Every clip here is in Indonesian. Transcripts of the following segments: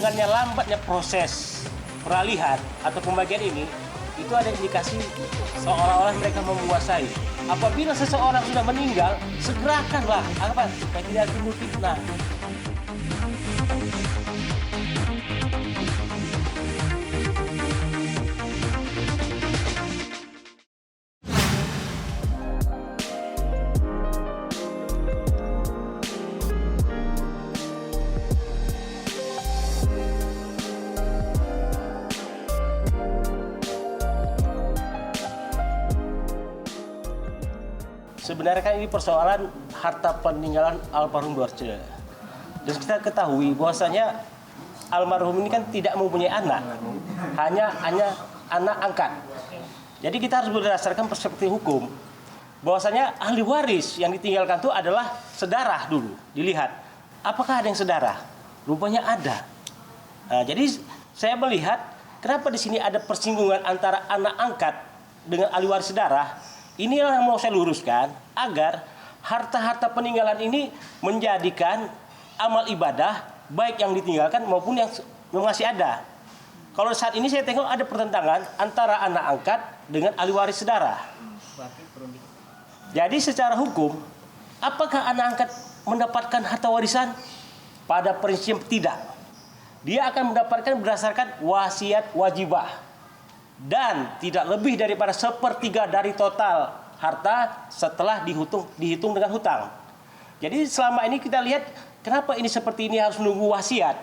dengannya lambatnya proses peralihan atau pembagian ini, itu ada indikasi seolah-olah mereka menguasai. Apabila seseorang sudah meninggal, segerakanlah supaya tidak timbul fitnah. Sebenarnya kan ini persoalan harta peninggalan almarhum Dorce. Dan kita ketahui bahwasanya almarhum ini kan tidak mempunyai anak, hanya anak angkat. Jadi kita harus berdasarkan perspektif hukum bahwasanya ahli waris yang ditinggalkan itu adalah sedarah dulu. Dilihat apakah ada yang sedarah? Rupanya ada. Nah, jadi saya melihat kenapa di sini ada persinggungan antara anak angkat dengan ahli waris sedarah. Inilah yang mau saya luruskan agar harta-harta peninggalan ini menjadikan amal ibadah baik yang ditinggalkan maupun yang masih ada. Kalau saat ini saya tengok ada pertentangan antara anak angkat dengan ahli waris sedarah. Jadi secara hukum, apakah anak angkat mendapatkan harta warisan? Pada prinsip tidak. Dia akan mendapatkan berdasarkan wasiat wajibah. Dan tidak lebih daripada 1/3 dari total harta setelah dihitung dengan hutang. Jadi selama ini kita lihat kenapa ini seperti ini harus menunggu wasiat.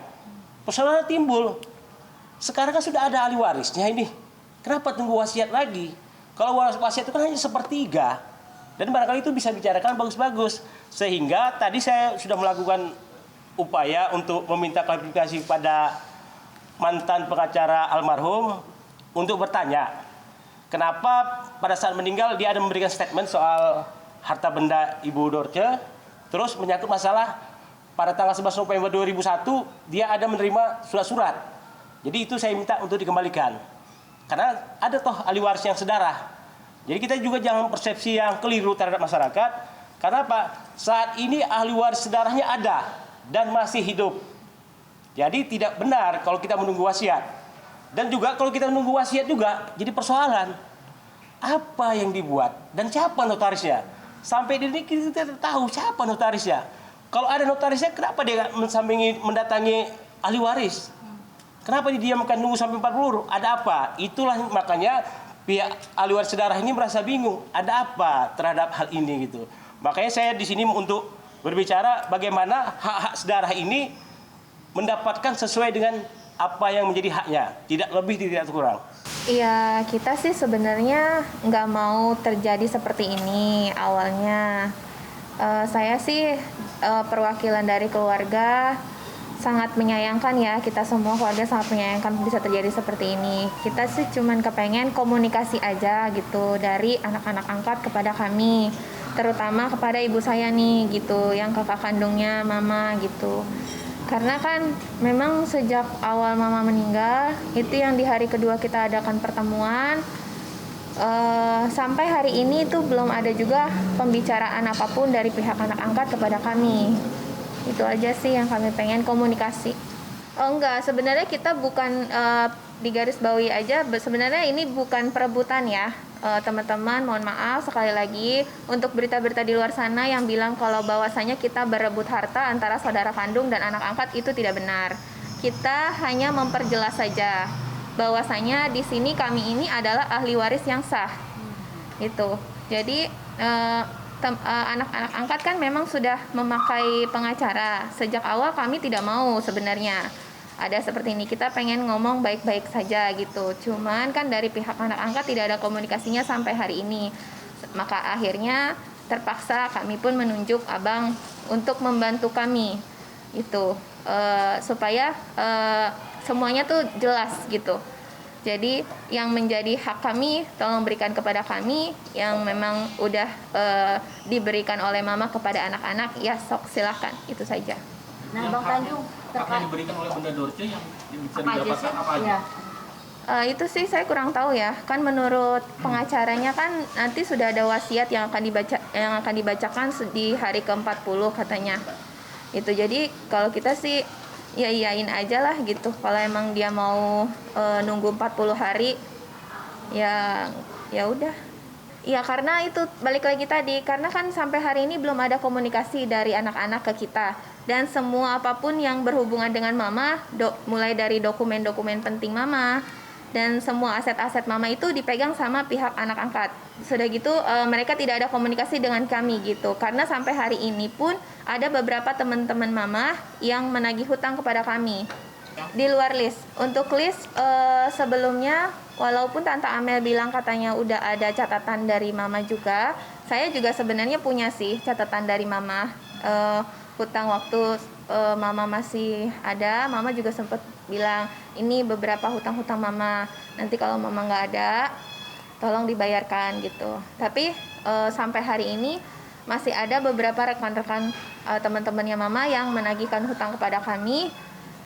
Persoalan timbul. Sekarang kan sudah ada ahli warisnya ini. Kenapa tunggu wasiat lagi? Kalau wasiat itu kan hanya 1/3. Dan barangkali itu bisa bicarakan bagus-bagus. Sehingga tadi saya sudah melakukan upaya untuk meminta klarifikasi pada mantan pengacara almarhum untuk bertanya, kenapa pada saat meninggal dia ada memberikan statement soal harta benda Ibu Dorce, terus menyangkut masalah pada tanggal 11 November 2001 dia ada menerima surat-surat. Jadi itu saya minta untuk dikembalikan. Karena ada toh ahli waris yang sedarah. Jadi kita juga jangan persepsi yang keliru terhadap masyarakat. Karena apa? Saat ini ahli waris sedarahnya ada dan masih hidup. Jadi tidak benar kalau kita menunggu wasiat. Dan juga kalau kita menunggu wasiat juga jadi persoalan. Apa yang dibuat dan siapa notarisnya? Sampai di sini kita tidak tahu siapa notarisnya. Kalau ada notarisnya, kenapa dia mendatangi ahli waris? Kenapa didiamkan nunggu sampai 40? Ada apa? Itulah makanya pihak ahli waris sedarah ini merasa bingung. Ada apa terhadap hal ini gitu. Makanya saya di sini untuk berbicara bagaimana hak-hak sedarah ini mendapatkan sesuai dengan apa yang menjadi haknya, tidak lebih tidak kurang. Iya, kita sih sebenarnya nggak mau terjadi seperti ini awalnya. Saya sih perwakilan dari keluarga sangat menyayangkan ya, kita semua keluarga sangat menyayangkan bisa terjadi seperti ini. Kita sih cuman kepengen komunikasi aja gitu dari anak-anak angkat kepada kami, terutama kepada ibu saya nih gitu, yang kakak kandungnya mama gitu. Karena kan memang sejak awal mama meninggal, itu yang di hari kedua kita adakan pertemuan, sampai hari ini itu belum ada juga pembicaraan apapun dari pihak anak angkat kepada kami. Itu aja sih yang kami pengen, komunikasi. Oh enggak, sebenarnya kita bukan digarisbawahi aja, sebenarnya ini bukan perebutan ya. Teman-teman, mohon maaf sekali lagi untuk berita-berita di luar sana yang bilang kalau bahwasanya kita berebut harta antara saudara kandung dan anak angkat, itu tidak benar. Kita hanya memperjelas saja bahwasanya di sini kami ini adalah ahli waris yang sah. Itu. Jadi anak-anak angkat kan memang sudah memakai pengacara. Sejak awal kami tidak mau sebenarnya ada seperti ini, kita pengen ngomong baik-baik saja gitu. Cuman kan dari pihak anak angkat tidak ada komunikasinya sampai hari ini. Maka akhirnya terpaksa kami pun menunjuk abang untuk membantu kami itu supaya semuanya tuh jelas gitu. Jadi yang menjadi hak kami tolong berikan kepada kami, yang memang udah diberikan oleh mama kepada anak-anak ya sok silahkan, itu saja. Nah, Bang Tanjung, hak yang diberikan oleh Bunda Dorce yang bisa didapatkan apa aja? Itu sih saya kurang tahu ya. Kan menurut pengacaranya kan nanti sudah ada wasiat yang akan dibacakan di hari ke-40 katanya. Itu jadi kalau kita sih ya iyain aja lah gitu. Kalau emang dia mau nunggu 40 hari, ya ya udah. Ya karena itu balik lagi tadi, karena kan sampai hari ini belum ada komunikasi dari anak-anak ke kita. Dan semua apapun yang berhubungan dengan mama, mulai dari dokumen-dokumen penting mama, dan semua aset-aset mama itu dipegang sama pihak anak angkat. Sudah gitu mereka tidak ada komunikasi dengan kami gitu. Karena sampai hari ini pun ada beberapa teman-teman mama yang menagih hutang kepada kami di luar list. Untuk list sebelumnya, walaupun Tante Amel bilang katanya udah ada catatan dari mama juga, saya juga sebenarnya punya sih catatan dari mama. Hutang waktu mama masih ada, mama juga sempat bilang ini beberapa hutang-hutang mama, nanti kalau mama nggak ada tolong dibayarkan gitu. Tapi sampai hari ini masih ada beberapa rekan-rekan teman-temannya mama yang menagihkan hutang kepada kami,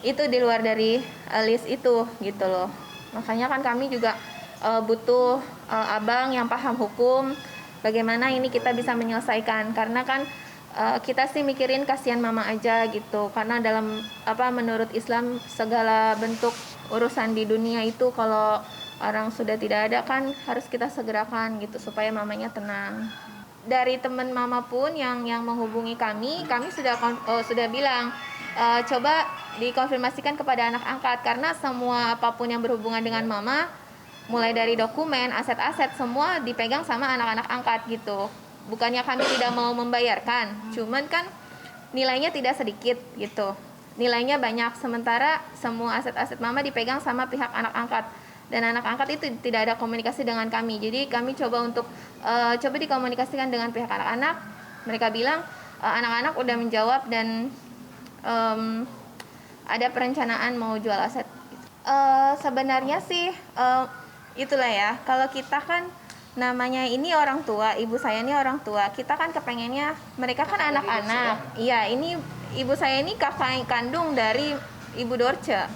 itu di luar dari list itu gitu loh. Makanya kan kami juga butuh abang yang paham hukum, bagaimana ini kita bisa menyelesaikan, karena kan kita sih mikirin kasihan mama aja gitu, karena dalam menurut Islam segala bentuk urusan di dunia itu kalau orang sudah tidak ada kan harus kita segerakan gitu supaya mamanya tenang. Dari teman mama pun yang menghubungi kami sudah bilang coba dikonfirmasikan kepada anak angkat, karena semua apapun yang berhubungan dengan mama, mulai dari dokumen, aset-aset semua dipegang sama anak-anak angkat gitu. Bukannya kami tidak mau membayarkan, cuman kan nilainya tidak sedikit gitu. Nilainya banyak, sementara semua aset-aset mama dipegang sama pihak anak angkat. Dan anak angkat itu tidak ada komunikasi dengan kami. Jadi kami coba untuk coba dikomunikasikan dengan pihak anak-anak. Mereka bilang anak-anak udah menjawab dan ada perencanaan mau jual aset. Sebenarnya sih itulah ya, kalau kita kan namanya ini orang tua, ibu saya ini orang tua, kita kan kepengennya, mereka kan anak-anak. Iya, ini ibu saya ini kakak kandung dari Ibu Dorce,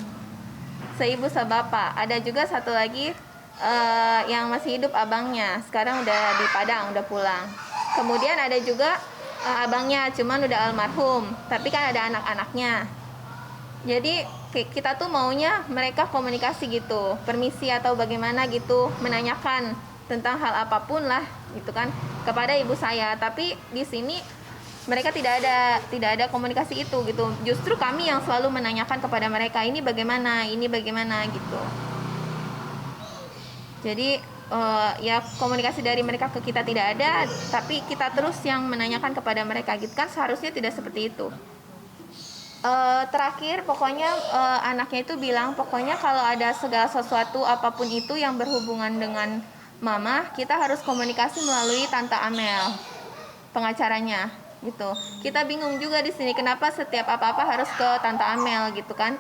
seibu sebapak. Ada juga satu lagi yang masih hidup abangnya, sekarang udah di Padang, udah pulang. Kemudian ada juga abangnya, cuman udah almarhum, tapi kan ada anak-anaknya. Jadi kita tuh maunya mereka komunikasi gitu, permisi atau bagaimana gitu, menanyakan tentang hal apapun lah gitu kan kepada ibu saya. Tapi di sini mereka tidak ada komunikasi itu gitu. Justru kami yang selalu menanyakan kepada mereka ini bagaimana gitu. Jadi ya komunikasi dari mereka ke kita tidak ada, tapi kita terus yang menanyakan kepada mereka gitu kan, seharusnya tidak seperti itu. Terakhir pokoknya anaknya itu bilang pokoknya kalau ada segala sesuatu apapun itu yang berhubungan dengan mama, kita harus komunikasi melalui Tante Amel, pengacaranya gitu. Kita bingung juga di sini kenapa setiap apa-apa harus ke Tante Amel gitu kan.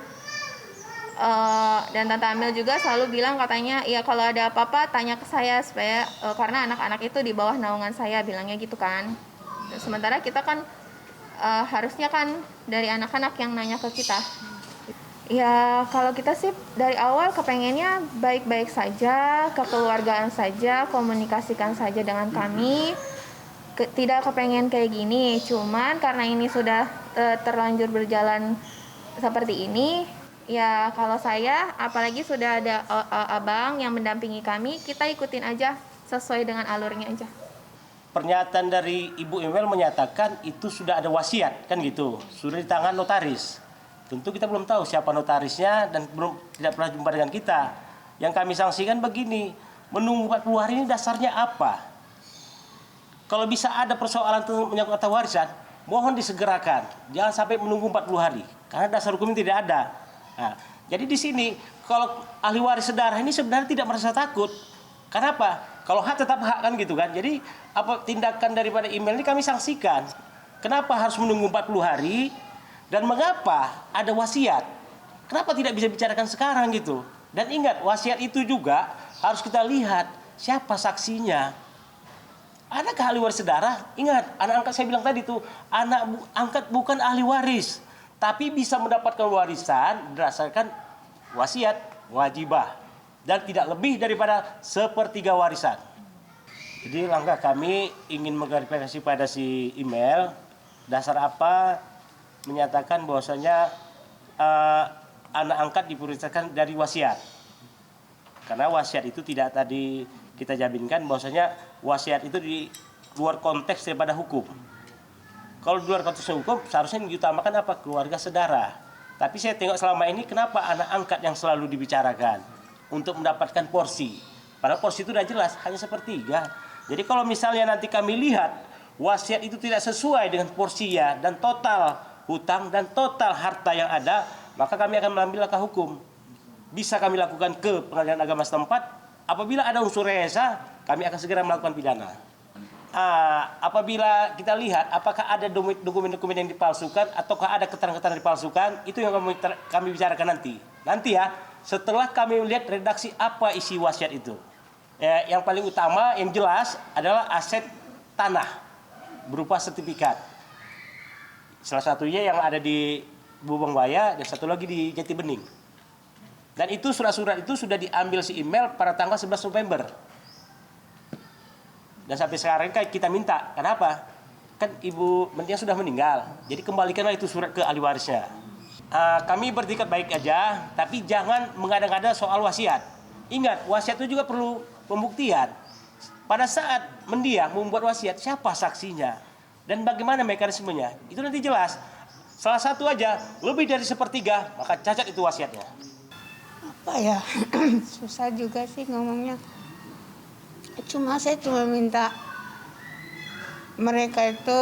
Dan Tante Amel juga selalu bilang katanya ya kalau ada apa-apa tanya ke saya supaya karena anak-anak itu di bawah naungan saya, bilangnya gitu kan. Sementara kita kan harusnya kan dari anak-anak yang nanya ke kita. Ya kalau kita sih dari awal kepengennya baik-baik saja, kekeluargaan saja, komunikasikan saja dengan kami. Tidak kepengen kayak gini, cuman karena ini sudah terlanjur berjalan seperti ini, ya kalau saya apalagi sudah ada abang yang mendampingi kami, kita ikutin aja sesuai dengan alurnya aja. Pernyataan dari Ibu Emel menyatakan itu sudah ada wasiat kan gitu, sudah di tangan notaris. Tentu kita belum tahu siapa notarisnya dan tidak pernah jumpa dengan kita. Yang kami sanksikan begini, menunggu 40 hari ini dasarnya apa? Kalau bisa ada persoalan menyangkut harta warisan, mohon disegerakan. Jangan sampai menunggu 40 hari, karena dasar hukumnya tidak ada. Nah, jadi di sini kalau ahli waris sedarah ini sebenarnya tidak merasa takut. Kenapa? Kalau hak tetap hak kan gitu kan. Jadi apa tindakan daripada email ini kami sanksikan. Kenapa harus menunggu 40 hari? Dan mengapa ada wasiat? Kenapa tidak bisa bicarakan sekarang gitu? Dan ingat, wasiat itu juga harus kita lihat siapa saksinya. Adakah ahli waris sedarah? Ingat, anak angkat saya bilang tadi tuh, anak angkat bukan ahli waris, tapi bisa mendapatkan warisan berdasarkan wasiat wajibah dan tidak lebih daripada 1/3 warisan. Jadi langkah kami ingin mengklarifikasi pada si email, dasar apa menyatakan bahwasanya anak angkat diprioritaskan dari wasiat. Karena wasiat itu tidak tadi kita jaminkan bahwasanya wasiat itu di luar konteks daripada hukum. Kalau di luar konteks hukum seharusnya yang diutamakan apa? Keluarga sedara. Tapi saya tengok selama ini kenapa anak angkat yang selalu dibicarakan untuk mendapatkan porsi. Padahal porsi itu sudah jelas hanya sepertiga. Jadi kalau misalnya nanti kami lihat wasiat itu tidak sesuai dengan porsinya dan total hutang dan total harta yang ada, maka kami akan mengambil langkah hukum. Bisa kami lakukan ke pengadilan agama setempat. Apabila ada unsur resa, kami akan segera melakukan pidana. Apabila kita lihat apakah ada dokumen-dokumen yang dipalsukan ataukah ada keterangan-keterangan dipalsukan, itu yang kami bicarakan nanti. Nanti ya, setelah kami melihat redaksi apa isi wasiat itu. Yang paling utama, yang jelas adalah aset tanah berupa sertifikat. Salah satunya yang ada di Bubang Baya dan satu lagi di Jati Bening. Dan itu surat-surat itu sudah diambil si email pada tanggal 11 November. Dan sampai sekarang kan kita minta, kenapa? Kan Ibu Mentia sudah meninggal, jadi kembalikanlah itu surat ke ahli warisnya. Kami bertikat baik aja, tapi jangan mengada-ngada soal wasiat. Ingat, wasiat itu juga perlu pembuktian. Pada saat mendiang membuat wasiat, siapa saksinya? Dan bagaimana mekanismenya? Itu nanti jelas. Salah satu aja, lebih dari sepertiga, maka cacat itu wasiatnya. Apa ya, susah juga sih ngomongnya. Saya cuma minta mereka itu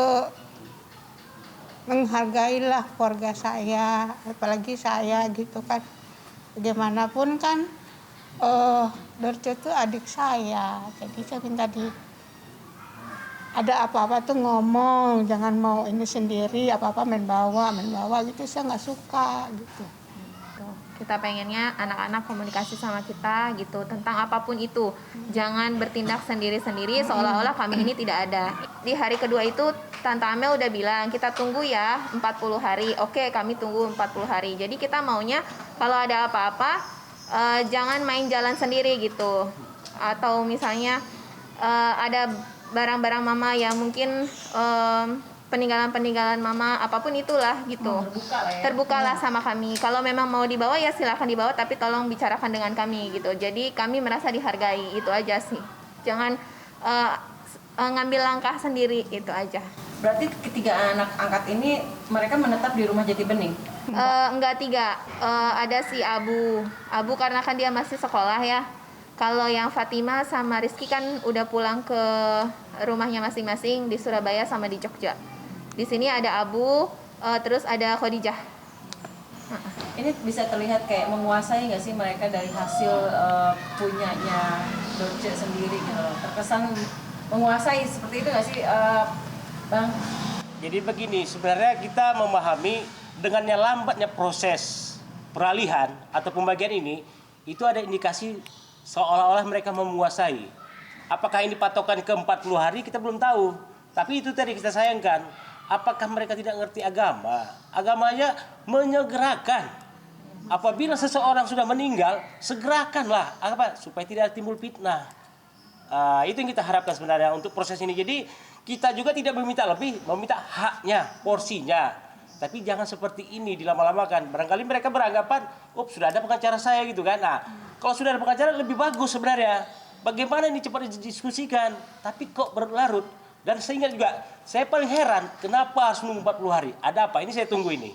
menghargailah keluarga saya, apalagi saya gitu kan. Bagaimanapun kan Dorce itu adik saya, jadi saya minta ada apa-apa tuh ngomong, jangan mau ini sendiri, apa-apa main bawa gitu, saya nggak suka gitu. Kita pengennya anak-anak komunikasi sama kita gitu tentang apapun itu. Jangan bertindak sendiri-sendiri seolah-olah kami ini tidak ada. Di hari kedua itu Tante Amel udah bilang kita tunggu ya 40 hari. Oke, kami tunggu 40 hari. Jadi kita maunya kalau ada apa-apa jangan main jalan sendiri gitu. Atau misalnya ada barang-barang mama yang mungkin peninggalan mama, apapun itulah gitu. Terbukalah sama kami. Kalau memang mau dibawa ya silakan dibawa, tapi tolong bicarakan dengan kami gitu. Jadi kami merasa dihargai, itu aja sih. Jangan ngambil langkah sendiri, itu aja. Berarti ketiga anak angkat ini mereka menetap di rumah Jati Bening? Enggak tiga. Ada si Abu karena kan dia masih sekolah ya. Kalau yang Fatima sama Rizky kan udah pulang ke rumahnya masing-masing di Surabaya sama di Jogja. Di sini ada Abu, terus ada Khadijah. Ini bisa terlihat kayak menguasai nggak sih mereka dari hasil punyanya Dorce sendiri gitu. Terkesan menguasai seperti itu nggak sih, Bang? Jadi begini, sebenarnya kita memahami dengannya lambatnya proses peralihan atau pembagian ini, itu ada indikasi seolah-olah mereka menguasai. Apakah ini patokan ke 40 hari kita belum tahu. Tapi itu tadi kita sayangkan. Apakah mereka tidak ngerti agama? Agamanya menyegerakan. Apabila seseorang sudah meninggal, segerakanlah supaya tidak timbul fitnah. Itu yang kita harapkan sebenarnya untuk proses ini. Jadi kita juga tidak meminta lebih, meminta haknya, porsinya. Tapi jangan seperti ini dilama-lamakan. Barangkali mereka beranggapan, sudah ada pengacara saya gitu kan. Nah, kalau sudah ada pengacara lebih bagus sebenarnya. Bagaimana ini cepat didiskusikan, tapi kok berlarut. Dan sehingga juga saya paling heran kenapa harus menunggu 40 hari. Ada apa? Ini saya tunggu ini.